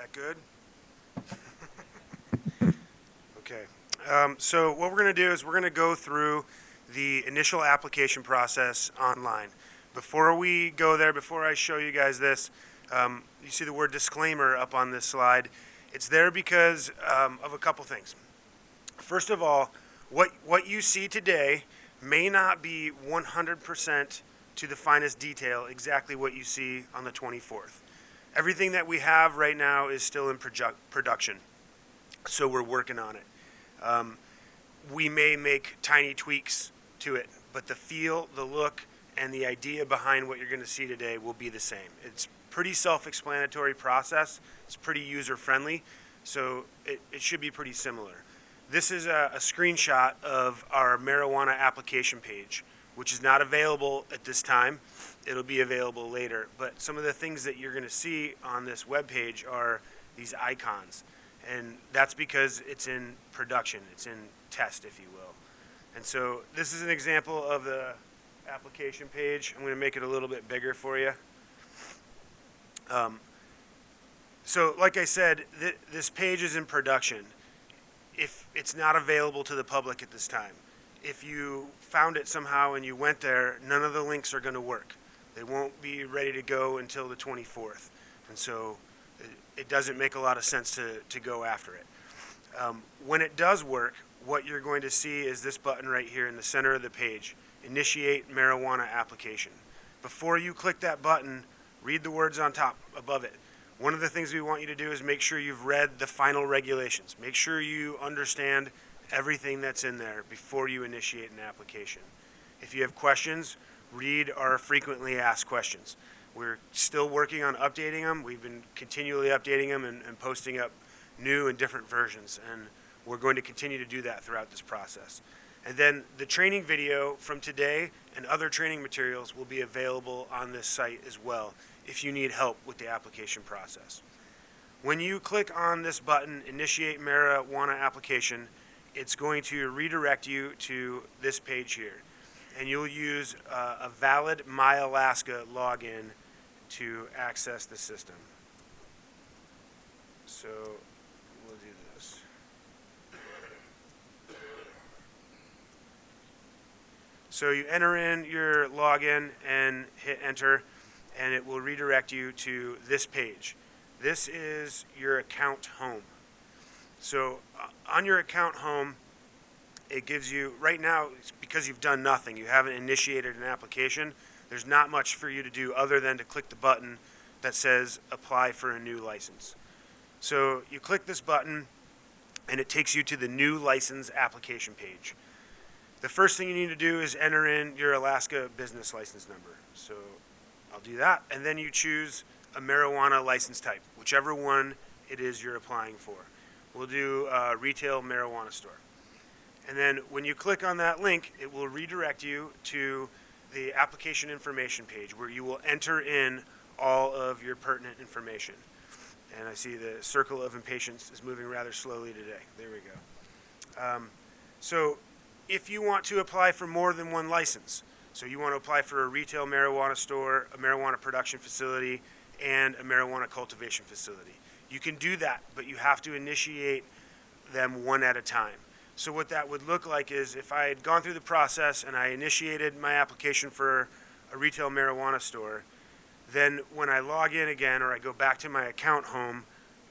that good? Okay. So what we're going to do is we're going to go through the initial application process online. Before we go there, before I show you guys this, you see the word disclaimer up on this slide. It's there because of a couple things. First of all, what you see today may not be 100% to the finest detail exactly what you see on the 24th. Everything that we have right now is still in production, so we're working on it. We may make tiny tweaks to it, but the feel, the look, and the idea behind what you're going to see today will be the same. It's pretty self-explanatory process. It's pretty user-friendly, so it should be pretty similar. This is a screenshot of our marijuana application page, which is not available at this time. It'll be available later. But some of the things that you're going to see on this web page are these icons. And that's because it's in production. It's in test, if you will. And so this is an example of the application page. I'm going to make it a little bit bigger for you. So like I said, this page is in production. If it's not available to the public at this time. If you found it somehow and you went there, none of the links are going to work. They won't be ready to go until the 24th. And so it doesn't make a lot of sense to go after it. When it does work, what you're going to see is this button right here in the center of the page, Initiate Marijuana Application. Before you click that button, read the words on top above it. One of the things we want you to do is make sure you've read the final regulations. Make sure you understand everything that's in there before you initiate an application. If you have questions, read our frequently asked questions. We're still working on updating them. We've been continually updating them and posting up new and different versions, and we're going to continue to do that throughout this process. And then the training video from today and other training materials will be available on this site as well if you need help with the application process. When you click on this button, Initiate Marijuana Application, it's going to redirect you to this page here. And you'll use a valid MyAlaska login to access the system. So we'll do this. So you enter in your login and hit enter, and it will redirect you to this page. This is your account home. So on your account home, it gives you, right now, because you've done nothing, you haven't initiated an application, there's not much for you to do other than to click the button that says apply for a new license. So you click this button and it takes you to the new license application page. The first thing you need to do is enter in your Alaska business license number. So I'll do that, and then you choose a marijuana license type, whichever one it is you're applying for. We'll do a retail marijuana store. And then when you click on that link, it will redirect you to the application information page where you will enter in all of your pertinent information. And I see the circle of impatience is moving rather slowly today. There we go. So if you want to apply for more than one license, so you want to apply for a retail marijuana store, a marijuana production facility, and a marijuana cultivation facility, you can do that, but you have to initiate them one at a time. So what that would look like is if I had gone through the process and I initiated my application for a retail marijuana store, then when I log in again or I go back to my account home,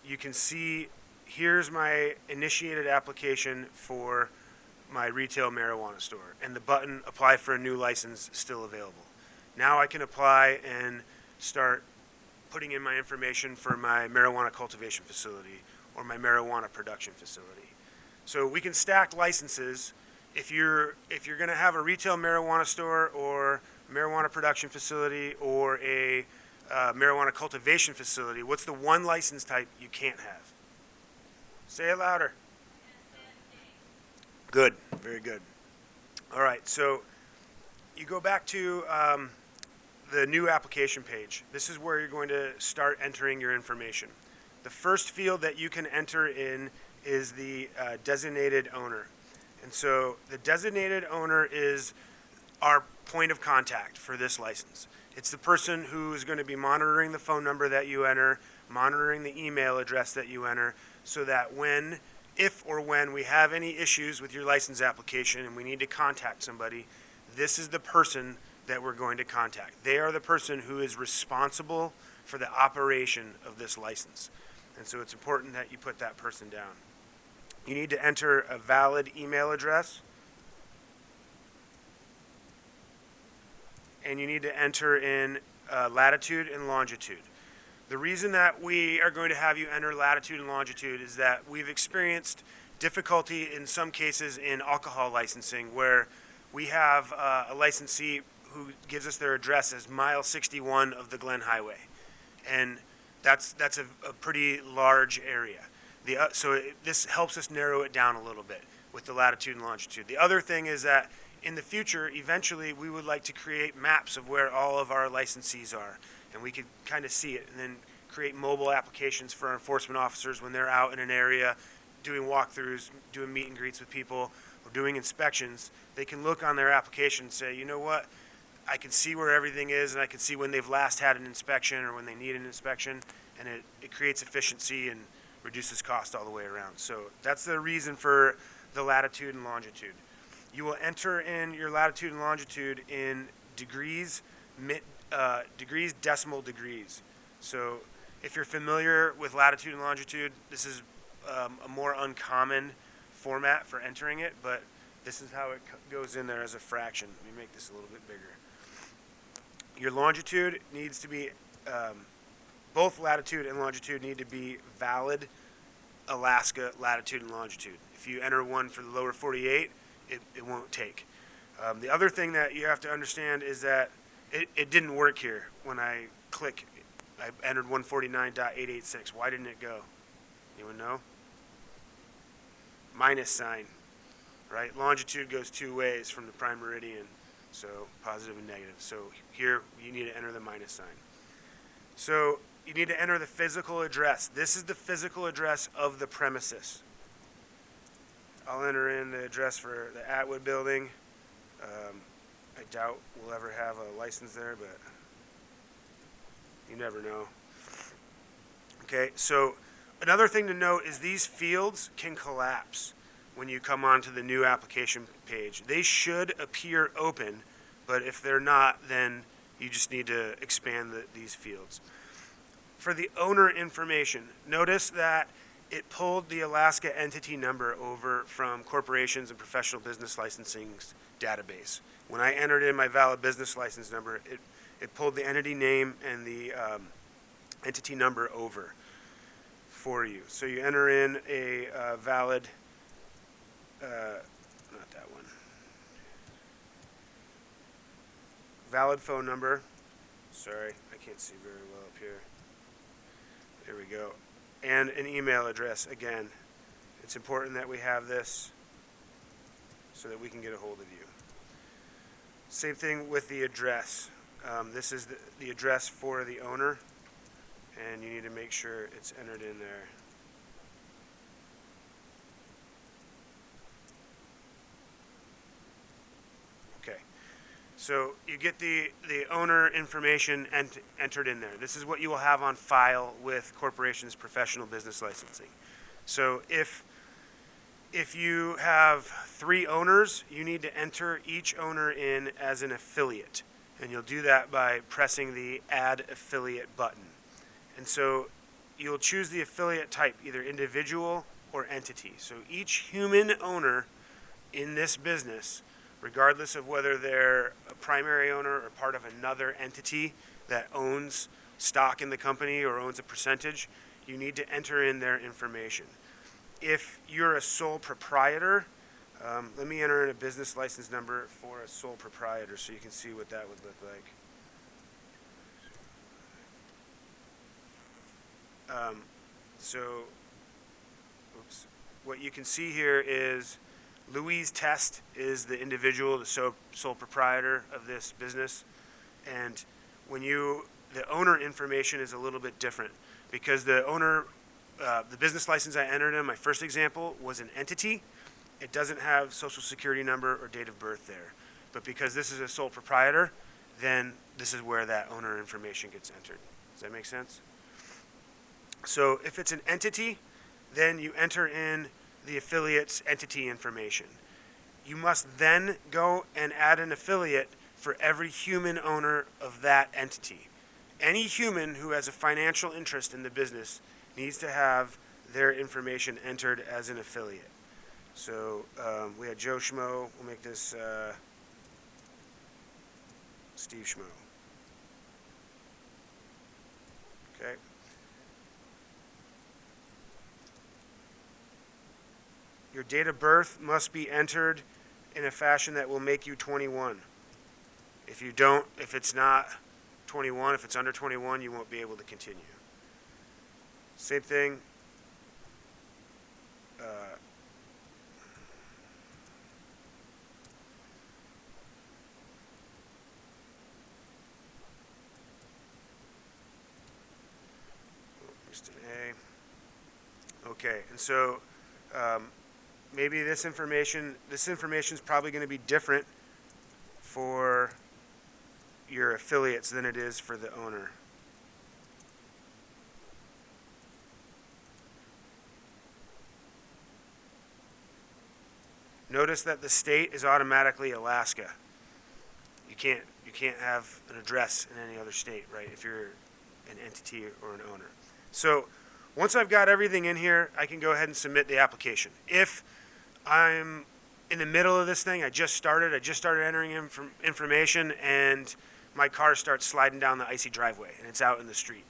you can see here's my initiated application for my retail marijuana store, and the button apply for a new license is still available. Now I can apply and start putting in my information for my marijuana cultivation facility or my marijuana production facility. So we can stack licenses. If you're going to have a retail marijuana store or marijuana production facility or a marijuana cultivation facility, what's the one license type you can't have? Say it louder. Good, very good. All right, so you go back to the new application page. This is where you're going to start entering your information. The first field that you can enter in is the designated owner. And so the designated owner is our point of contact for this license. It's the person who is going to be monitoring the phone number that you enter, monitoring the email address that you enter, so that if or when we have any issues with your license application and we need to contact somebody, this is the person that we're going to contact. They are the person who is responsible for the operation of this license. And so it's important that you put that person down. You need to enter a valid email address, and you need to enter in latitude and longitude. The reason that we are going to have you enter latitude and longitude is that we've experienced difficulty in some cases in alcohol licensing, where we have a licensee who gives us their address as mile 61 of the Glen Highway, and that's a pretty large area. This helps us narrow it down a little bit with the latitude and longitude. The other thing is that in the future, eventually, we would like to create maps of where all of our licensees are, and we could kind of see it, and then create mobile applications for our enforcement officers when they're out in an area doing walkthroughs, doing meet and greets with people, or doing inspections. They can look on their application and say, you know what, I can see where everything is, and I can see when they've last had an inspection or when they need an inspection, and it creates efficiency and reduces cost all the way around. So that's the reason for the latitude and longitude. You will enter in your latitude and longitude in degrees, decimal degrees. So if you're familiar with latitude and longitude, this is a more uncommon format for entering it, but this is how it goes in there as a fraction. Let me make this a little bit bigger. Your longitude needs to be, both latitude and longitude need to be valid Alaska latitude and longitude. If you enter one for the lower 48, it won't take. The other thing that you have to understand is that it didn't work here when I entered 149.886. Why didn't it go? Anyone know? Minus sign, right? Longitude goes two ways from the prime meridian, so positive and negative. So here you need to enter the minus sign. So you need to enter the physical address. This is the physical address of the premises. I'll enter in the address for the Atwood building. I doubt we'll ever have a license there, but you never know. Okay, so another thing to note is these fields can collapse when you come onto the new application page. They should appear open, but if they're not, then you just need to expand these fields. For the owner information, notice that it pulled the Alaska entity number over from corporations and professional business licensing's database. When I entered in my valid business license number, it pulled the entity name and the entity number over for you. So you enter in a valid, not that one, valid phone number. Sorry, I can't see very well up here. There we go. And an email address. Again, it's important that we have this so that we can get a hold of you. Same thing with the address. This is the address for the owner, and you need to make sure it's entered in there. Okay, so you get the owner information entered in there. This is what you will have on file with corporations' professional business licensing. So if you have 3 owners, you need to enter each owner in as an affiliate. And you'll do that by pressing the Add Affiliate button. And so you'll choose the affiliate type, either individual or entity. So each human owner in this business, regardless of whether they're a primary owner or part of another entity that owns stock in the company or owns a percentage, you need to enter in their information. If you're a sole proprietor, let me enter in a business license number for a sole proprietor so you can see what that would look like. What you can see here is Louise Test is the individual, the sole proprietor of this business, and the owner information is a little bit different because the owner, the business license I entered in my first example was an entity. It doesn't have social security number or date of birth there, but because this is a sole proprietor, then this is where that owner information gets entered. Does that make sense? So if it's an entity, then you enter in the affiliate's entity information. You must then go and add an affiliate for every human owner of that entity. Any human who has a financial interest in the business needs to have their information entered as an affiliate. So we had Joe Schmo. We'll make this Steve Schmo. Okay. Your date of birth must be entered in a fashion that will make you 21. If you don't, if it's not 21, if it's under 21, you won't be able to continue. Same thing. Just an A. Okay, and so maybe this information is probably going to be different for your affiliates than it is for the owner. Notice that the state is automatically Alaska. You can't have an address in any other state, right? If you're an entity or an owner. So once I've got everything in here, I can go ahead and submit the application. If I'm in the middle of this thing, I just started entering information, and my car starts sliding down the icy driveway, and it's out in the street.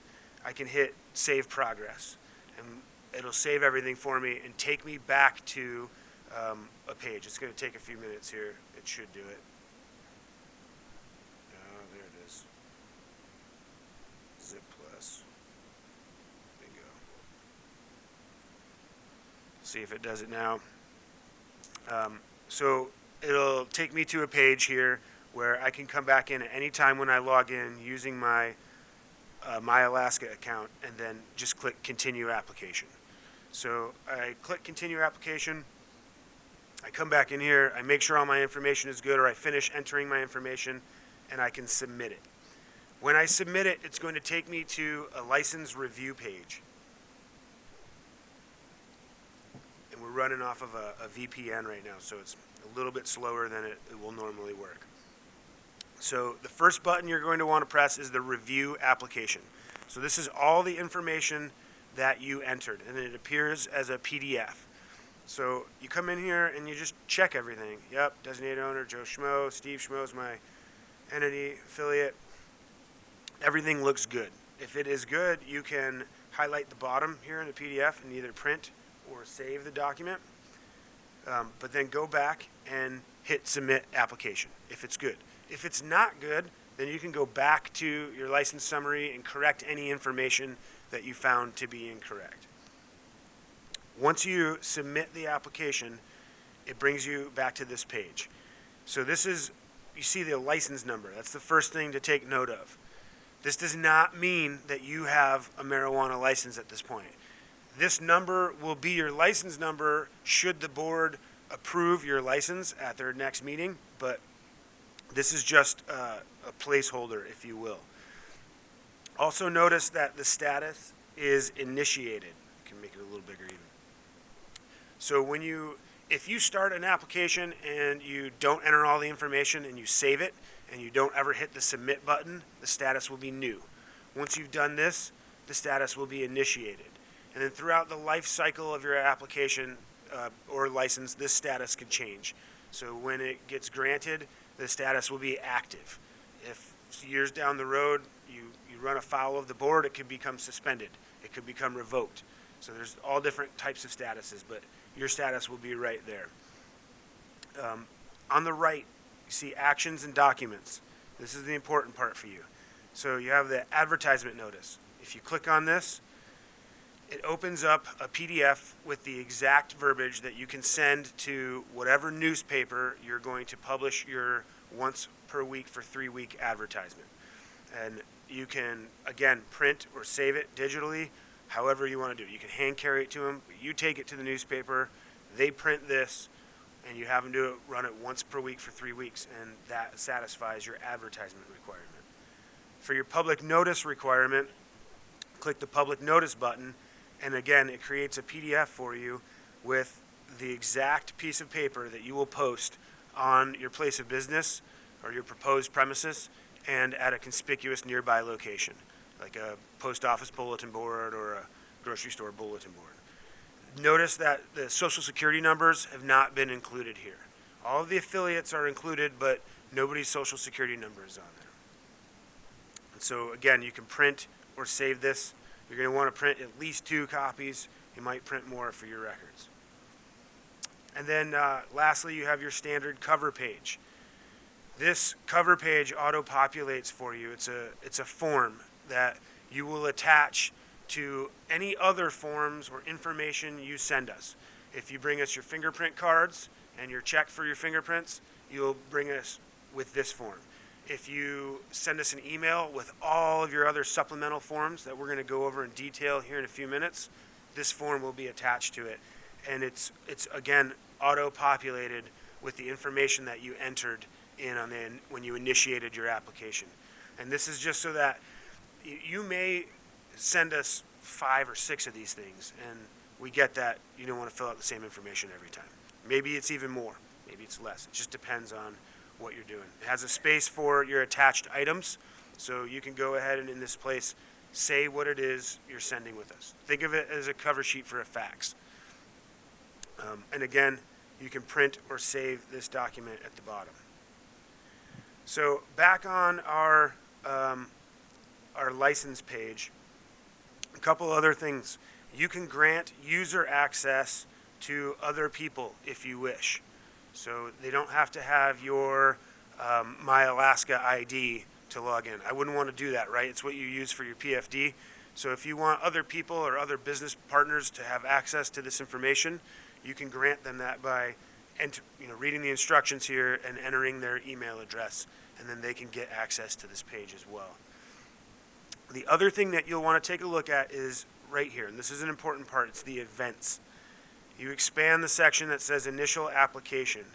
I can hit Save Progress, and it'll save everything for me and take me back to a page. It's going to take a few minutes here. It should do it. Oh, there it is. Zip Plus. Bingo. See if it does it now. So it'll take me to a page here where I can come back in at any time when I log in using my My Alaska account, and then just click Continue Application. So I click Continue Application. I come back in here, I make sure all my information is good, or I finish entering my information, and I can submit it. When I submit it, it's going to take me to a license review page. And we're running off of a VPN right now, so it's a little bit slower than it will normally work. So the first button you're going to want to press is the review application. So this is all the information that you entered, and it appears as a PDF. So you come in here and you just check everything. Yep, designated owner, Joe Schmo, Steve Schmo's my entity affiliate. Everything looks good. If it is good, you can highlight the bottom here in the PDF and either print or save the document. But then go back and hit Submit Application if it's good. If it's not good, then you can go back to your license summary and correct any information that you found to be incorrect. Once you submit the application, it brings you back to this page. So this is, you see the license number. That's the first thing to take note of. This does not mean that you have a marijuana license at this point. This number will be your license number should the board approve your license at their next meeting, but this is just a placeholder, if you will. Also notice that the status is initiated. I can make it a little bigger even. So if you start an application and you don't enter all the information and you save it and you don't ever hit the submit button, the status will be new. Once you've done this, the status will be initiated. And then throughout the life cycle of your application or license, this status could change. So when it gets granted, the status will be active. If years down the road you run afoul of the board, it could become suspended. It could become revoked. So there's all different types of statuses, but your status will be right there. On the right, you see actions and documents. This is the important part for you. So you have the advertisement notice. If you click on this, it opens up a PDF with the exact verbiage that you can send to whatever newspaper you're going to publish your once per week for 3-week advertisement. And you can, again, print or save it digitally, however you want to do it. You can hand carry it to them. You take it to the newspaper. They print this, and you have them to run it once per week for 3 weeks, and that satisfies your advertisement requirement. For your public notice requirement, click the public notice button, and again, it creates a PDF for you with the exact piece of paper that you will post on your place of business or your proposed premises and at a conspicuous nearby location, like a post office bulletin board or a grocery store bulletin board. Notice that the social security numbers have not been included here. All of the affiliates are included, but nobody's social security number is on there. And so again, you can print or save this. You're going to want to print at least 2 copies. You might print more for your records. And then lastly, you have your standard cover page. This cover page auto-populates for you. It's a form that you will attach to any other forms or information you send us. If you bring us your fingerprint cards and your check for your fingerprints, you'll bring us with this form. If you send us an email with all of your other supplemental forms that we're going to go over in detail here in a few minutes, this form will be attached to it. And it's again, auto-populated with the information that you entered in when you initiated your application. And this is just so that you may send us 5 or 6 of these things, and we get that you don't want to fill out the same information every time. Maybe it's even more, maybe it's less. It just depends on what you're doing. It has a space for your attached items, so you can go ahead and in this place say what it is you're sending with us. Think of it as a cover sheet for a fax. And again, you can print or save this document at the bottom. So back on our license page, a couple other things. You can grant user access to other people if you wish. So they don't have to have your My Alaska ID to log in. I wouldn't want to do that, right? It's what you use for your PFD. So if you want other people or other business partners to have access to this information, you can grant them that by reading the instructions here and entering their email address, and then they can get access to this page as well. The other thing that you'll want to take a look at is right here, and this is an important part, it's the events. You expand the section that says initial application,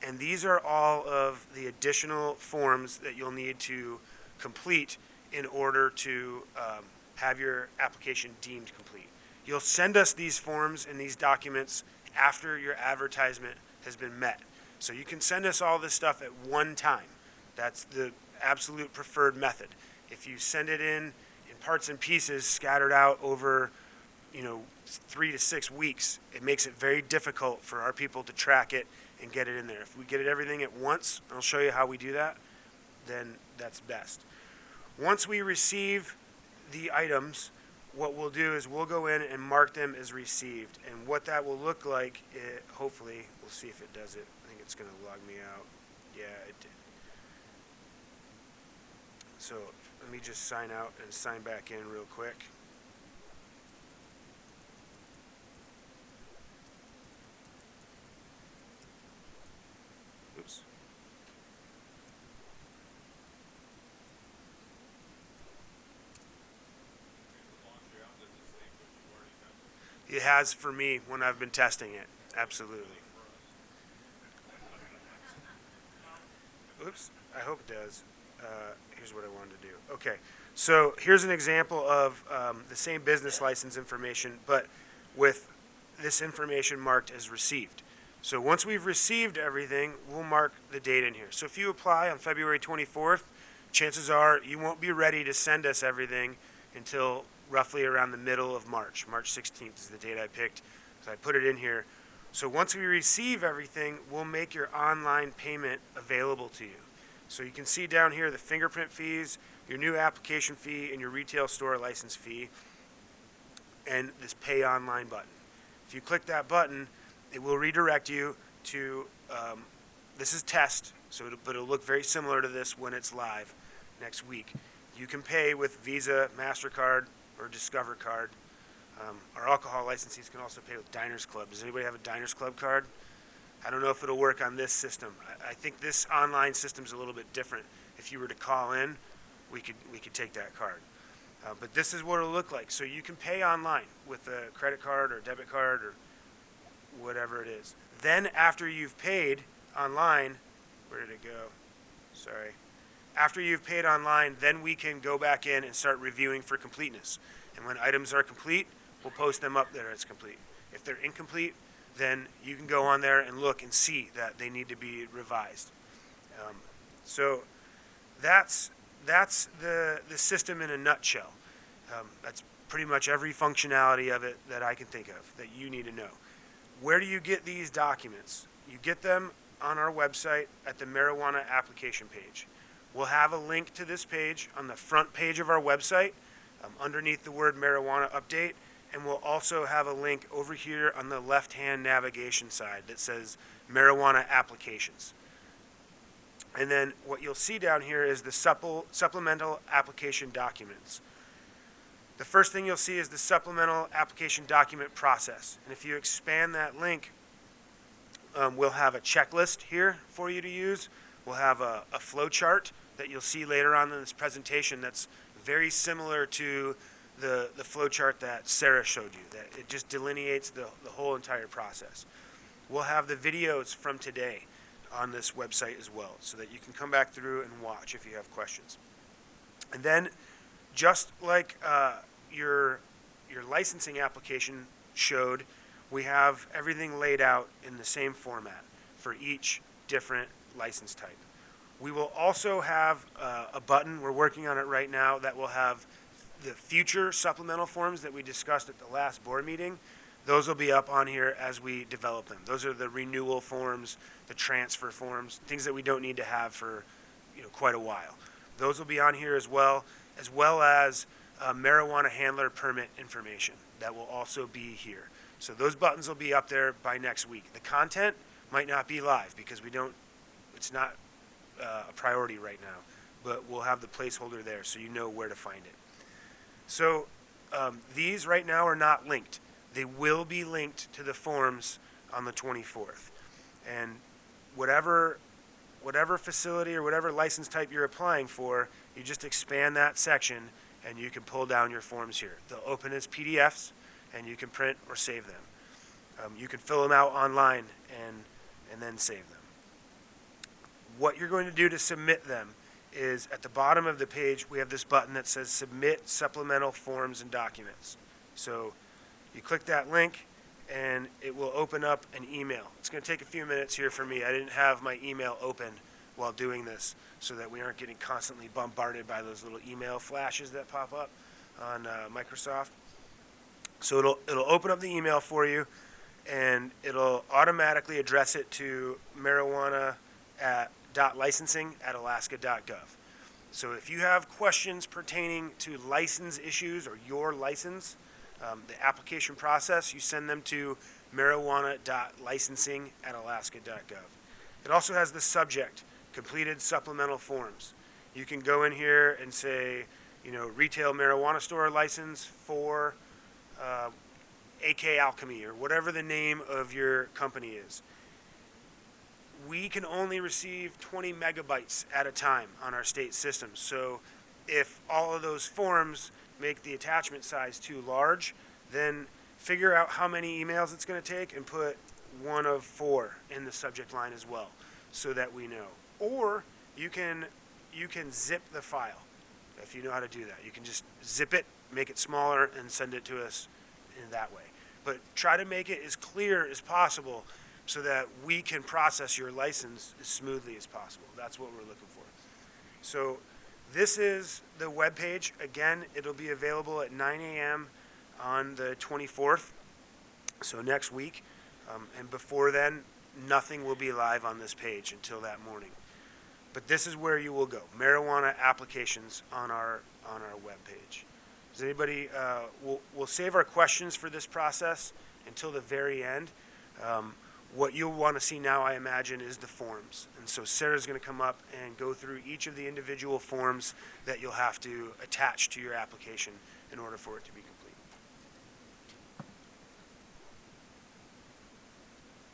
and these are all of the additional forms that you'll need to complete in order to have your application deemed complete. You'll send us these forms and these documents after your advertisement has been met. So you can send us all this stuff at one time. That's the absolute preferred method. If you send it in parts and pieces scattered out over 3 to 6 weeks, it makes it very difficult for our people to track it and get it in there. If we get it everything at once, and I'll show you how we do that, then that's best. Once we receive the items, what we'll do is we'll go in and mark them as received. And what that will look like, hopefully, we'll see if it does it. I think it's going to log me out. Yeah, it did. So let me just sign out and sign back in real quick. Oops. It has for me when I've been testing it. Absolutely. Oops. I hope it does. Here's what I wanted to do. Okay. So here's an example of the same business license information, but with this information marked as received. So once we've received everything, we'll mark the date in here. So if you apply on February 24th, chances are you won't be ready to send us everything until roughly around the middle of March. March 16th is the date I picked, so I put it in here. So once we receive everything, we'll make your online payment available to you. So you can see down here the fingerprint fees, your new application fee, and your retail store license fee, and this pay online button. If you click that button, it will redirect you to, this is test, but it'll look very similar to this when it's live next week. You can pay with Visa, MasterCard, or Discover card. Our alcohol licensees can also pay with Diners Club. Does anybody have a Diners Club card? I don't know if it'll work on this system. I think this online system's a little bit different. If you were to call in, we could take that card. But this is what it'll look like. So you can pay online with a credit card or debit card or whatever it is. Then after you've paid online, where did it go? Sorry. After you've paid online, then we can go back in and start reviewing for completeness. And when items are complete, we'll post them up there as complete. If they're incomplete, then you can go on there and look and see that they need to be revised. So that's the system in a nutshell. That's pretty much every functionality of it that I can think of that you need to know. Where do you get these documents? You get them on our website at the marijuana application page. We'll have a link to this page on the front page of our website underneath the word marijuana update, and we'll also have a link over here on the left-hand navigation side that says marijuana applications. And then what you'll see down here is the supplemental application documents. The first thing you'll see is the supplemental application document process. And if you expand that link, we'll have a checklist here for you to use. We'll have a flow chart that you'll see later on in this presentation that's very similar to the flow chart that Sarah showed you. That it just delineates the whole entire process. We'll have the videos from today on this website as well, so that you can come back through and watch if you have questions. And then, just like your licensing application showed, we have everything laid out in the same format for each different license type. We will also have a button, we're working on it right now, that will have the future supplemental forms that we discussed at the last board meeting. Those will be up on here as we develop them. Those are the renewal forms, the transfer forms, things that we don't need to have for quite a while. Those will be on here as well as marijuana handler permit information. That will also be here. So those buttons will be up there by next week. The content might not be live because it's not a priority right now, but we'll have the placeholder there so you know where to find it. So these right now are not linked. They will be linked to the forms on the 24th. And whatever facility or whatever license type you're applying for, you just expand that section and you can pull down your forms here. They'll open as PDFs and you can print or save them. You can fill them out online and then save them. What you're going to do to submit them is at the bottom of the page we have this button that says Submit Supplemental Forms and Documents. So you click that link and it will open up an email. It's going to take a few minutes here for me. I didn't have my email open while doing this so that we aren't getting constantly bombarded by those little email flashes that pop up on Microsoft. So it'll open up the email for you and it'll automatically address it to marijuana.licensing@alaska.gov. So if you have questions pertaining to license issues or your license, the application process, you send them to marijuana.licensing@alaska.gov. It also has the subject, completed supplemental forms. You can go in here and say, retail marijuana store license for AK Alchemy or whatever the name of your company is. We can only receive 20 megabytes at a time on our state system. So if all of those forms make the attachment size too large, then figure out how many emails it's going to take and put 1 of 4 in the subject line as well so that we know. Or you can zip the file if you know how to do that. You can just zip it, make it smaller, and send it to us in that way. But try to make it as clear as possible so that we can process your license as smoothly as possible. That's what we're looking for. So this is the web page. Again, it'll be available at 9 a.m. on the 24th, so next week. And before then, nothing will be live on this page until that morning. But this is where you will go, marijuana applications on our web page. Does anybody, we'll save our questions for this process until the very end. What you'll want to see now, I imagine, is the forms. And so Sarah's going to come up and go through each of the individual forms that you'll have to attach to your application in order for it to be complete.